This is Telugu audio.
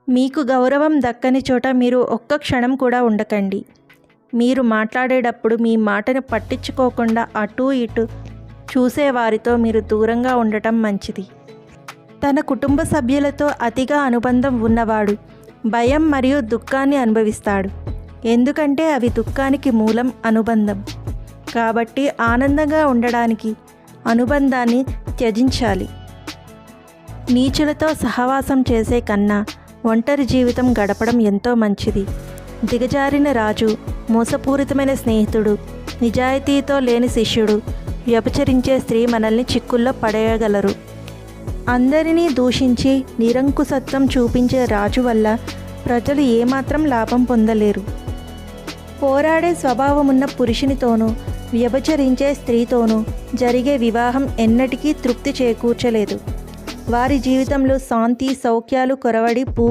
మీకు గౌరవం దక్కని చోట మీరు ఒక్క క్షణం కూడా ఉండకండి. మీరు మాట్లాడేటప్పుడు మీ మాటను పట్టించుకోకుండా అటూ ఇటూ చూసేవారితో మీరు దూరంగా ఉండటం మంచిది. తన కుటుంబ సభ్యులతో అతిగా అనుబంధం ఉన్నవాడు భయం మరియు దుఃఖాన్ని అనుభవిస్తాడు. ఎందుకంటే అవి దుఃఖానికి మూలం అనుబంధం. కాబట్టి ఆనందంగా ఉండడానికి అనుబంధాన్ని త్యజించాలి. నీచులతో సహవాసం చేసే కన్నా ఒంటరి జీవితం గడపడం ఎంతో మంచిది. దిగజారిన రాజు, మోసపూరితమైన స్నేహితుడు, నిజాయితీతో లేని శిష్యుడు, వ్యభిచరించే స్త్రీ మనల్ని చిక్కుల్లో పడేయగలరు. అందరినీ దూషించి నిరంకుశత్వం చూపించే రాజు వల్ల ప్రజలు ఏమాత్రం లాభం పొందలేరు. పోరాడే స్వభావమున్న పురుషునితోనూ వ్యభిచరించే స్త్రీతోనూ జరిగే వివాహం ఎన్నటికీ తృప్తి చేకూర్చలేదు. వారి జీవితంలో శాంతి సౌఖ్యాలు కొరవడి